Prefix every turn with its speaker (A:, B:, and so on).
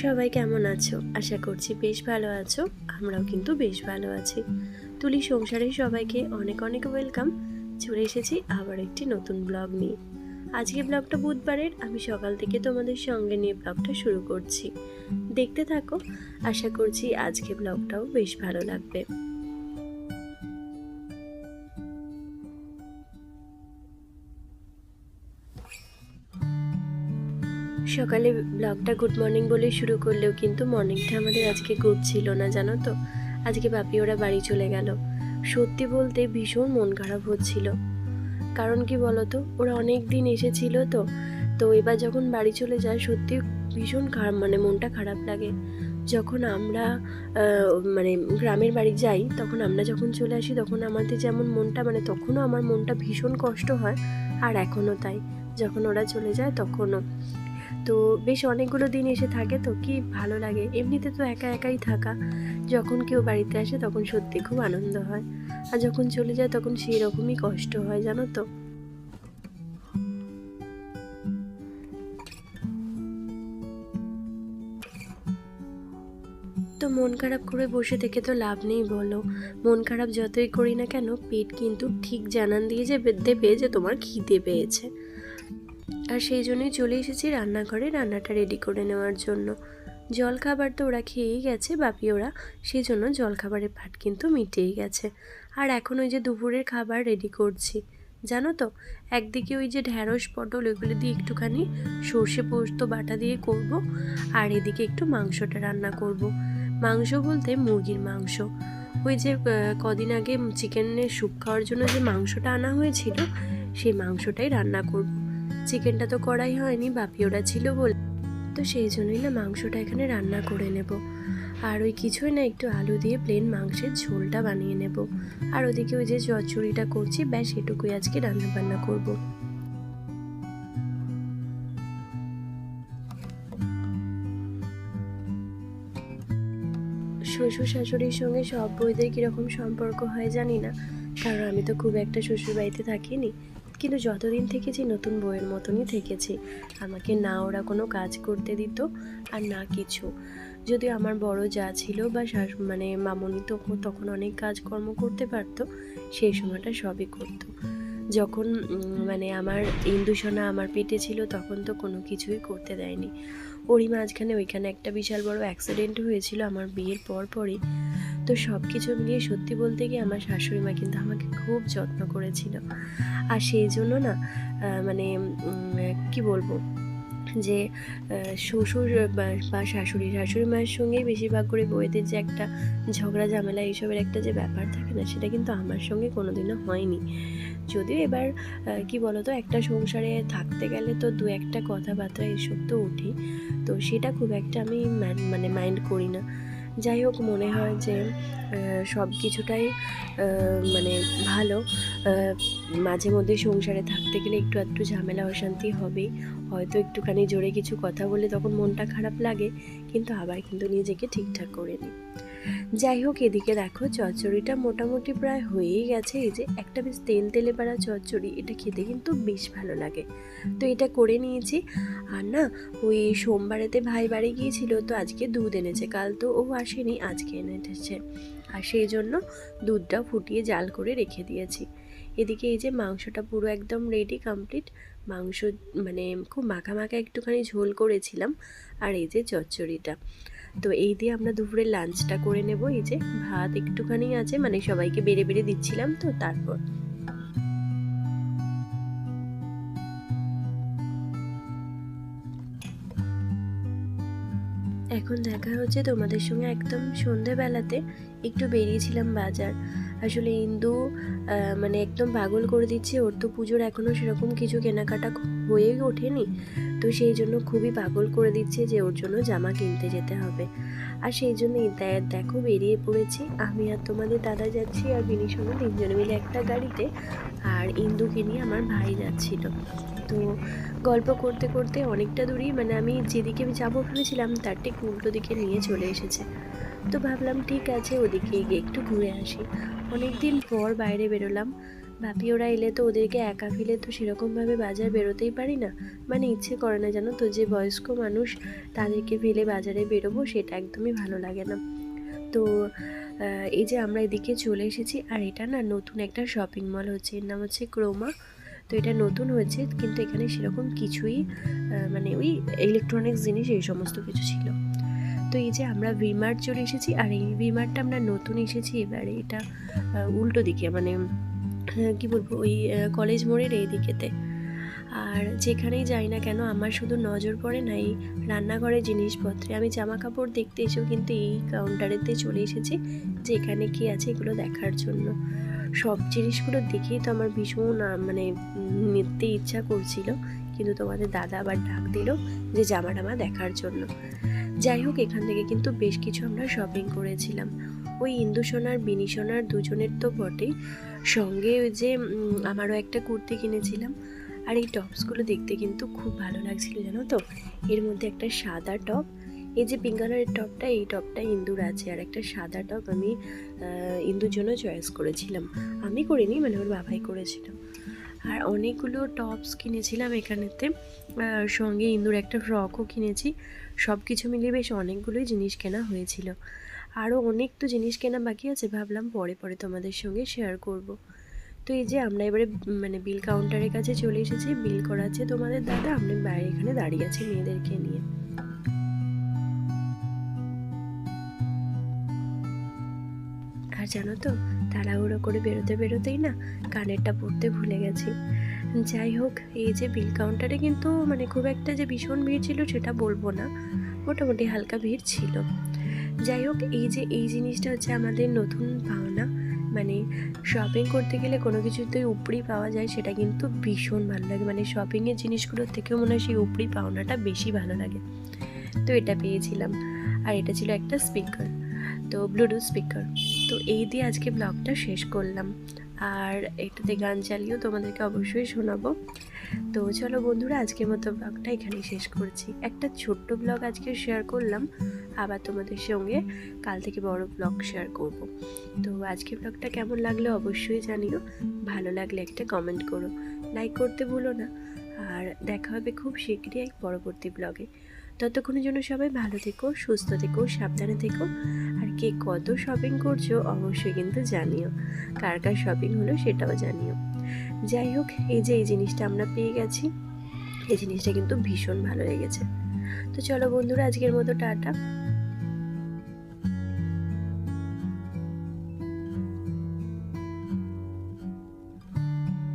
A: সবাই কেমন আছো? আশা করছি বেশ ভালো আছো। আমরাও কিন্তু বেশ ভালো আছি। তুলি সংসারে সবাইকে অনেক অনেক ওয়েলকাম। চলে এসেছি আবার একটি নতুন ব্লগ নিয়ে। আজকে ব্লগটা বুধবারের, আমি সকাল থেকে তোমাদের সঙ্গে নিয়ে ব্লগটা শুরু করছি। দেখতে থাকো, আশা করছি আজকে ব্লগটাও বেশ ভালো লাগবে। সকালে ব্লগটা গুড মর্নিং বলে শুরু করলেও কিন্তু মর্নিংটা আমাদের আজকে গুড ছিল না, জানো তো। আজকে বাপি ওরা বাড়ি চলে গেল। সত্যি বলতে ভীষণ মন খারাপ হচ্ছিল। কারণ কি বলতো, ওরা অনেক দিন এসেছিল তো তো এবার যখন বাড়ি চলে যায় সত্যি ভীষণ খারাপ, মানে মনটা খারাপ লাগে। যখন আমরা মানে গ্রামের বাড়ি যাই, তখন আমরা যখন চলে আসি তখন আমাদের যেমন মনটা, মানে তখনও আমার মনটা ভীষণ কষ্ট হয়, আর এখনও তাই। যখন ওরা চলে যায় তখনও তো বেশ অনেকগুলো দিন এসে থাকে, তো কি ভালো লাগে। এমনিতে তো একা একাই থাকা, যখন কেউ বাড়িতে আসে তখন সত্যি খুব আনন্দ হয়, আর যখন চলে যায় তখন সেই রকমই কষ্ট হয়, জানো তো। তো মন খারাপ করে বসে থেকে তো লাভ নেই বলো। মন খারাপ যতই করি না কেন, পেট কিন্তু ঠিক জানান দিয়ে দেবে যে তোমার খিদে পেয়েছে। আর সেই জন্যই চলে এসেছি রান্নাঘরে রান্নাটা রেডি করে নেওয়ার জন্য। জলখাবার তো ওরা খেয়েই গেছে, বাপি ওরা, সেই জন্য জলখাবারের পাট কিন্তু মিটেই গেছে। আর এখন ওই যে দুপুরের খাবার রেডি করছি, জানো তো। একদিকে ওই যে ঢ্যাঁড়স পটল ওইগুলো দিয়ে একটুখানি সর্ষে পোস্ত বাটা দিয়ে করব, আর এদিকে একটু মাংসটা রান্না করব। মাংস বলতে মুরগির মাংস। ওই যে কদিন আগে চিকেনের স্যুপ খাওয়ার জন্য যে মাংসটা আনা হয়েছিল, সেই মাংসটাই রান্না করব। চিকেনটা তো করাই হয়নি, বাপি ওরা ছিল বলে, তো সেই জন্যই না মাংসটা এখানে রান্না করে নেব। আর ওই কিছুই না, একটু আলু দিয়ে প্লেন মাংসের ঝোলটা বানিয়ে নেব। আর ওদিকে ওই যে চচ্চড়িটা করছি, ব্যাস এটুকুই আজকে রান্না বান্না করব। শ্বশুর শাশুড়ির সঙ্গে সব বউদের কীরকম সম্পর্ক হয় জানি না, কারণ আমি তো খুব একটা শ্বশুর বাড়িতে থাকিনি, কিন্তু যতদিন থেকেছি নতুন বউয়ের মতনই থেকেছি। আমাকে না ওরা কোনো কাজ করতে দিত আর না কিছু। যদিও আমার বড় যা ছিল বা মানে মামনি তো তখন অনেক কাজকর্ম করতে পারতো, সেই সময়টা সবই করতো। যখন মানে আমার ইন্দুসোনা আমার পেটে ছিল তখন তো কোনো কিছুই করতে দেয়নি। ওরই মাঝখানে ওইখানে একটা বিশাল বড় অ্যাক্সিডেন্ট হয়েছিল আমার বিয়ের পরই। তো সব কিছু মিলিয়ে সত্যি বলতে গিয়ে আমার শাশুড়ি মা কিন্তু আমাকে খুব যত্ন করেছিল। আর সেই জন্য না মানে কি বলবো, যে শ্বশুর বা শাশুড়ি মায়ের সঙ্গেই বেশিরভাগ করে বউয়েদের যে একটা ঝগড়া ঝামেলা এইসবের একটা যে ব্যাপার থাকে না, সেটা কিন্তু আমার সঙ্গে কোনোদিনও হয়নি। যদিও এবার কি বলতো, একটা সংসারে থাকতে গেলে তো দু একটা কথাবার্তা এসব তো ওঠেই, তো সেটা খুব একটা আমি মানে মাইন্ড করি না। যাই হোক, মনে হয় যে সব কিছুটাই মানে ভালো। মাঝে মধ্যে সংসারে থাকতে গেলে একটু একটু ঝামেলা অশান্তি হবেই, হয়তো একটুখানি জোরে কিছু কথা বলে তখন মনটা খারাপ লাগে, কিন্তু আবার কিন্তু নিজেকে ঠিকঠাক করে নিই। যাই হোক, এদিকে দেখো চচ্চড়িটা মোটামুটি প্রায় হয়েই গেছে। এই যে একটা বেশ তেল তেলে পাড়া চচ্চড়ি, এটা খেতে কিন্তু বেশ ভালো লাগে, তো এটা করে নিয়েছি। আর না, ওই সোমবারেতে ভাই বাড়ি গিয়েছিল, তো আজকে দুধ এনেছে, কাল তো ও আসেনি, আজকে এনেছে, আর সেই জন্য দুধটা ফুটিয়ে জাল করে রেখে দিয়েছি। এদিকে এই যে মাংসটা পুরো একদম রেডি কমপ্লিট। মাংস মানে খুব মাখা মাখা একটুখানি ঝোল করেছিলাম, আর এই যে চচ্চড়িটা। তো এই দিয়ে আমরা দুপুরের লাঞ্চটা করে নেব। এই যে ভাত একটুখানি আছে, মানে সবাইকে বেড়ে বেড়ে দিচ্ছিলাম, তো তারপর এখন দেখা হচ্ছে তোমাদের সঙ্গে একদম সন্ধেবেলাতে একটু বেরিয়েছিলাম বাজার। আসলে ইন্দু মানে একদম পাগল করে দিচ্ছে, ওর তো পুজোর এখনও সেরকম কিছু কেনাকাটা হয়েই ওঠেনি, তো সেই জন্য খুবই পাগল করে দিচ্ছে যে ওর জন্য জামা কিনতে যেতে হবে। আর সেই জন্যই দেখো বেরিয়ে পড়েছি, আমি আর তোমাদের দাদা যাচ্ছি, আর বিনির সঙ্গে তিনজনে মিলে একটা গাড়িতে, আর ইন্দুকে নিয়ে আমার ভাই যাচ্ছিল। তো গল্প করতে করতে অনেকটা দূরই, মানে আমি যেদিকে যাবো ভেবেছিলাম তার ঠিক উল্টো দিকে নিয়ে চলে এসেছে। তো ভাবলাম ঠিক আছে, ওদিকে গিয়ে একটু ঘুরে আসি। অনেক দিন পর বাইরে বেরোলাম, বাপি ওরা এলে তো ওদেরকে একা ফেলে তো সেরকমভাবে বাজার বেরোতেই পারি না, মানে ইচ্ছে করে না জানো তো, যে বয়স্ক মানুষ তাদেরকে ফেলে বাজারে বেরোবো সেটা একদমই ভালো লাগে না। তো এই যে আমরা এদিকে চলে এসেছি, আর এটা না নতুন একটা শপিং মল হচ্ছে, এর নাম হচ্ছে ক্রোমা। তো এটা নতুন হয়েছে, কিন্তু এখানে সেরকম কিছুই মানে ওই ইলেকট্রনিক্স জিনিস এই সমস্ত কিছু ছিল। তো এই যে আমরা ভিমার্ট চলে এসেছি, আর এই ভিমার্টটা আমরা নতুন এসেছি এবারে, এটা উল্টো দিকে, মানে কি বলবো, ওই কলেজ মোড়ের এই দিকেতে। আর যেখানেই যাই না কেন আমার শুধু নজর পড়ে না এই রান্নাঘরের জিনিসপত্রে। আমি জামা কাপড় দেখতে এসেও কিন্তু এই কাউন্টারেতে চলে এসেছি যে এখানে কী আছে এগুলো দেখার জন্য। সব জিনিসগুলো দেখেই তো আমার ভীষণ মানে নিতে ইচ্ছা করছিল, কিন্তু তোমাদের দাদা আবার ডাক দিল যে জামা টামা দেখার জন্য। যাই হোক, এখান থেকে কিন্তু বেশ কিছু আমরা শপিং করেছিলাম। ওই ইন্দু সোনার বিনি সোনার দুজনের তো বটেই, সঙ্গে ওই যে আমারও একটা কুর্তি কিনেছিলাম। আর এই টপসগুলো দেখতে কিন্তু খুব ভালো লাগছিল জানো তো। এর মধ্যে একটা সাদা টপ, এই যে পিঙ্ক কালারের টপটা, এই টপটা ইন্দুর আছে, আর একটা সাদা টপ আমি ইন্দুর জন্য চয়েস করেছিলাম। আমি করিনি, মানে ওর বাবাই করেছিল। আর অনেকগুলো টপস কিনেছিলাম এখানেতে, সঙ্গে ইন্দুর একটা ফ্রকও কিনেছি। সব কিছু মিলিয়ে বেশ অনেকগুলোই জিনিস কেনা হয়েছিল। আরও অনেক তো জিনিস কেনা বাকি আছে, ভাবলাম পরে পরে তোমাদের সঙ্গে শেয়ার করব। তো এই যে আমরা এবারে মানে বিল কাউন্টারের কাছে চলে এসেছি, বিল করাচ্ছে তোমাদের দাদা, আমি বাইরে এখানে দাঁড়িয়ে আছি মেয়েদেরকে নিয়ে। আর জানো তো, তাড়াহুড়ো করে বেরোতে বেরোতেই না কানেরটা পরতে ভুলে গেছি। যাই হোক, এই যে বিল কাউন্টারে কিন্তু মানে খুব একটা যে ভীষণ ভিড় ছিল সেটা বলবো না, মোটামুটি হালকা ভিড় ছিল। যাই হোক, এই যে এই জিনিসটা হচ্ছে আমাদের নতুন পাওনা, মানে শপিং করতে গেলে কোনো কিছুতেই উপরি পাওয়া যায় সেটা কিন্তু ভীষণ ভালো লাগে, মানে শপিংয়ের জিনিসগুলোর থেকেও মনে হয় সেই উপরি পাওনাটা বেশি ভালো লাগে। তো এটা পেয়েছিলাম, আর এটা ছিল একটা স্পিকার, তো ব্লুটুথ স্পিকার। তো এই দিয়ে আজকে ব্লগটা শেষ করলাম, আর এটাতে গান চালিয়েও তোমাদেরকে অবশ্যই শোনাবো। তো চলো বন্ধুরা, আজকের মতো ব্লগটা এখানেই শেষ করছি। একটা ছোট্ট ব্লগ আজকে শেয়ার করলাম, আবার তোমাদের সঙ্গে কাল থেকে বড় ব্লগ শেয়ার করব। তো আজকের ব্লগটা কেমন লাগলো অবশ্যই জানিও, ভালো লাগলে একটা কমেন্ট করো, লাইক করতে ভুলো না। আর দেখা হবে খুব শীঘ্রই এক পরবর্তী ব্লগে। ততক্ষণের জন্য সবাই ভালো থেকো, সুস্থ থেকো, সাবধানে থেকো। আর কে কত শপিং করছো অবশ্যই কিন্তু জানিও, কার কার শপিং হলো সেটাও জানিও। যাই হোক, এই যে এই জিনিসটা আমরা পেয়ে গেছি, এই জিনিসটা কিন্তু ভীষণ ভালো লেগেছে। তো চলো বন্ধুরা, আজকের মতো টাটা।